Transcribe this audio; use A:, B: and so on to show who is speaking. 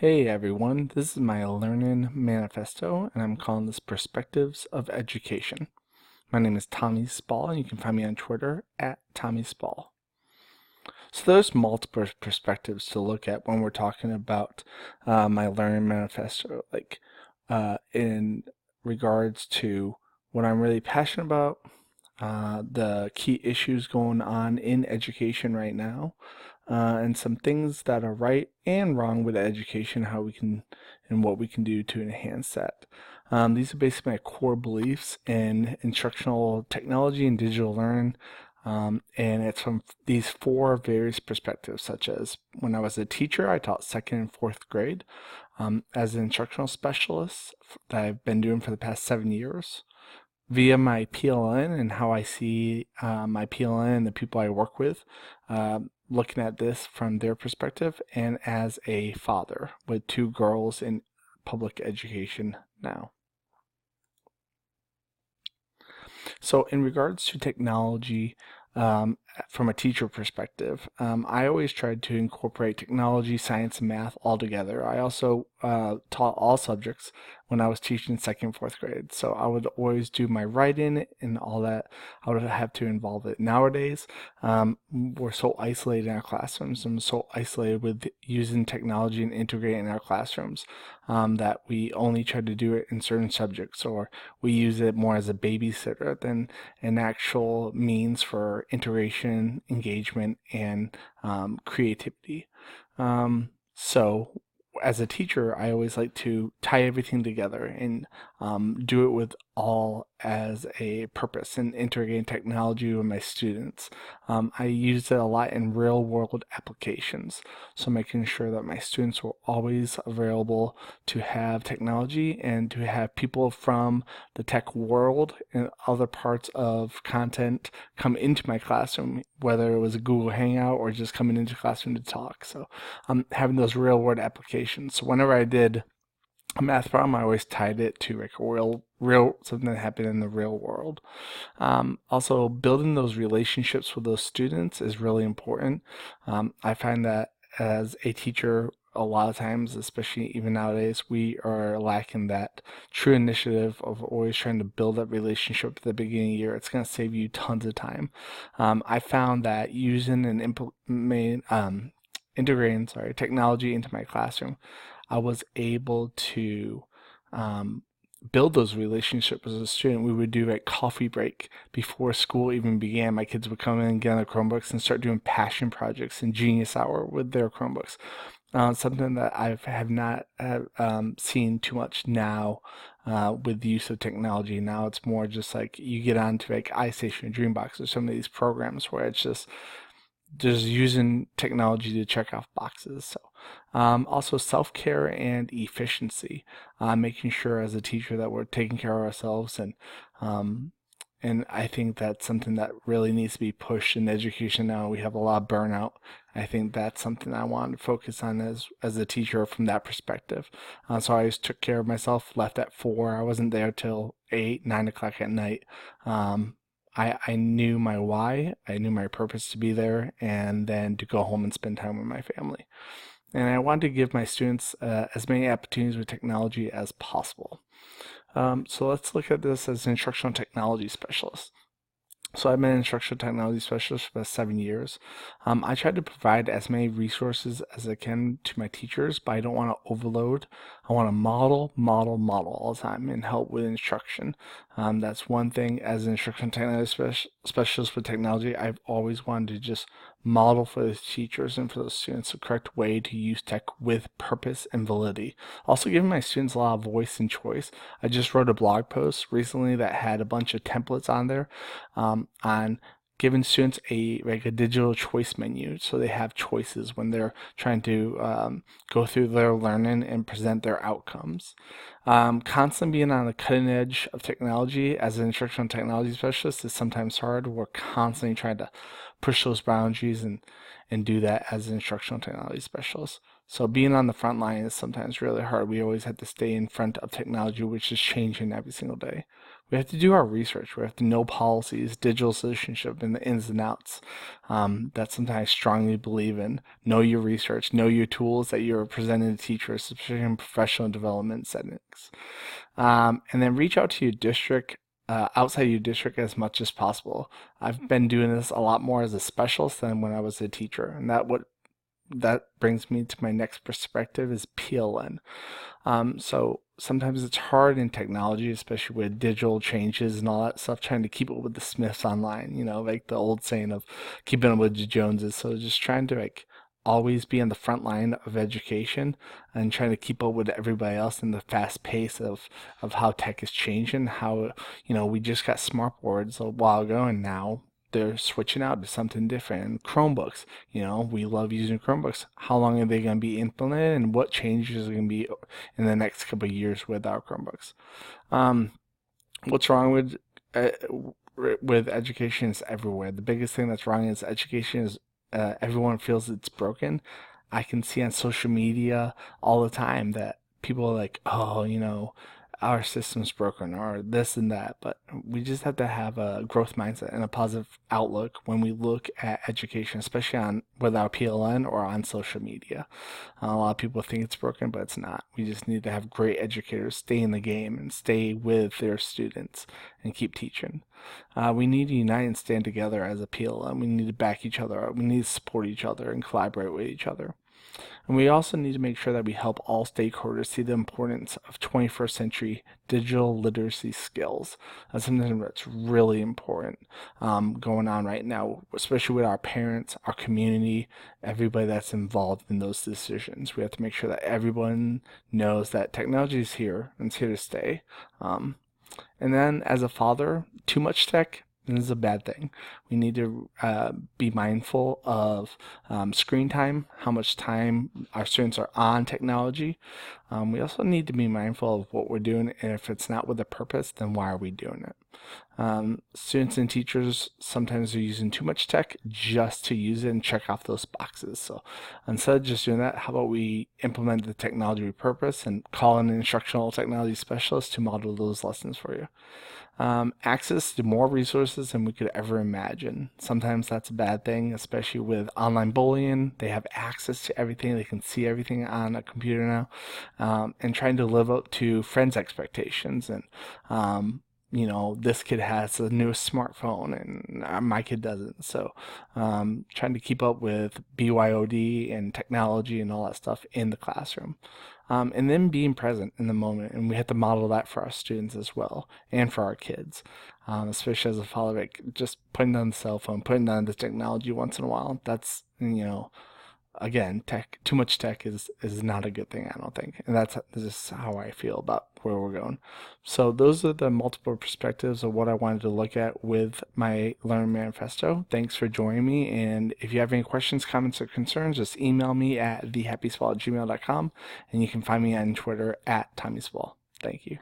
A: Hey everyone, this is my Learning Manifesto, and I'm calling this Perspectives of Education. My name is Tommy Spall, and you can find me on Twitter at Tommy Spall. So there's multiple perspectives to look at when we're talking about my Learning Manifesto, in regards to what I'm really passionate about, the key issues going on in education right now, and some things that are right and wrong with education, how we can and what we can do to enhance that. These are basically my core beliefs in instructional technology and digital learning. And it's from these four various perspectives, such as when I was a teacher, I taught second and fourth grade. As an instructional specialist that I've been doing for the past 7 years, via my PLN and how I see my PLN and the people I work with, looking at this from their perspective, and as a father with two girls in public education now. So in regards to technology, from a teacher perspective, I always tried to incorporate technology, science, and math all together. I also taught all subjects when I was teaching second, fourth grade. So I would always do my writing and all that. I would have to involve it. Nowadays, we're so isolated in our classrooms and so isolated with using technology and integrating in our classrooms, that we only try to do it in certain subjects, or we use it more as a babysitter than an actual means for integration, engagement, and creativity. So as a teacher, I always like to tie everything together and do it with all as a purpose and integrating technology with my students. I use it a lot in real world applications, so making sure that my students were always available to have technology and to have people from the tech world and other parts of content come into my classroom, whether it was a Google Hangout or just coming into classroom to talk. So having those real world applications. So whenever I did a math problem, I always tied it to like a real something that happened in the real world. Also, building those relationships with those students is really important. I find that as a teacher, a lot of times, especially even nowadays, we are lacking that true initiative of always trying to build that relationship at the beginning of the year. It's going to save you tons of time. I found that using and integrating technology into my classroom, I was able to build those relationships as a student. We would do a coffee break before school even began. My kids would come in and get on their Chromebooks and start doing passion projects and Genius Hour with their Chromebooks. Something that I have not seen too much now with the use of technology. Now it's more just like you get onto like iStation or Dreambox or some of these programs where it's just using technology to check off boxes. So also self-care and efficiency, making sure as a teacher that we're taking care of ourselves, and I think that's something that really needs to be pushed in education now. We have a lot of burnout. I think that's something I want to focus on as a teacher from that perspective. So I always took care of myself, left at 4. I wasn't there till 8, 9 o'clock at night. I knew my why, I knew my purpose to be there, and then to go home and spend time with my family. And I wanted to give my students as many opportunities with technology as possible. So let's look at this as an instructional technology specialist. So I've been an instructional technology specialist for 7 years. I try to provide as many resources as I can to my teachers, but I don't want to overload. I want to model all the time and help with instruction. That's one thing as an instructional technology specialist with technology. I've always wanted to just model for the teachers and for those students the correct way to use tech with purpose and validity. Also giving my students a lot of voice and choice. I just wrote a blog post recently that had a bunch of templates on there, on giving students a digital choice menu, so they have choices when they're trying to go through their learning and present their outcomes. Constantly being on the cutting edge of technology as an instructional technology specialist is sometimes hard. We're constantly trying to push those boundaries and do that as an instructional technology specialist. So being on the front line is sometimes really hard. We always have to stay in front of technology, which is changing every single day. We have to do our research. We have to know policies, digital citizenship, and the ins and outs. That's something I strongly believe in. Know your research, know your tools that you're presenting to teachers, especially in professional development settings. And then reach out to your district, outside your district as much as possible. I've been doing this a lot more as a specialist than when I was a teacher, and that brings me to my next perspective is PLN. So sometimes it's hard in technology, especially with digital changes and all that stuff, trying to keep up with the Smiths online, like the old saying of keeping up with the Joneses. So just trying to always be on the front line of education and trying to keep up with everybody else in the fast pace of how tech is changing, how, we just got smart boards a while ago and now they're switching out to something different. And Chromebooks, we love using Chromebooks. How long are they going to be implemented, and what changes are going to be in the next couple of years with our Chromebooks? What's wrong with education is everywhere. The biggest thing that's wrong is education is everyone feels it's broken. I can see on social media all the time that people are like, oh, our system's broken or this and that. But we just have to have a growth mindset and a positive outlook when we look at education, especially on with our PLN or on social media. A lot of people think it's broken, but it's not. We just need to have great educators stay in the game and stay with their students and keep teaching. We need to unite and stand together as a PLN. We need to back each other up. We need to support each other and collaborate with each other. And we also need to make sure that we help all stakeholders see the importance of 21st century digital literacy skills. That's something that's really important going on right now, especially with our parents, our community, everybody that's involved in those decisions. We have to make sure that everyone knows that technology is here and it's here to stay. And then as a father, too much tech is a bad thing. We need to be mindful of screen time, how much time our students are on technology. We also need to be mindful of what we're doing, and if it's not with a purpose, then why are we doing it? Students and teachers sometimes are using too much tech just to use it and check off those boxes. So instead of just doing that, how about we implement the technology with purpose and call in an instructional technology specialist to model those lessons for you? Access to more resources than we could ever imagine. Sometimes that's a bad thing, especially with online bullying. They have access to everything. They can see everything on a computer now, and trying to live up to friends' expectations. And this kid has the newest smartphone and my kid doesn't. So trying to keep up with BYOD and technology and all that stuff in the classroom. And then being present in the moment. And we have to model that for our students as well and for our kids, especially as a father, just putting down the cell phone, putting down the technology once in a while. That's, again, too much tech is not a good thing, I don't think. And that's just how I feel about where we're going. So those are the multiple perspectives of what I wanted to look at with my Learn Manifesto. Thanks for joining me. And if you have any questions, comments, or concerns, just email me at thehappyspa@gmail.com. And you can find me on Twitter at TommySpall. Thank you.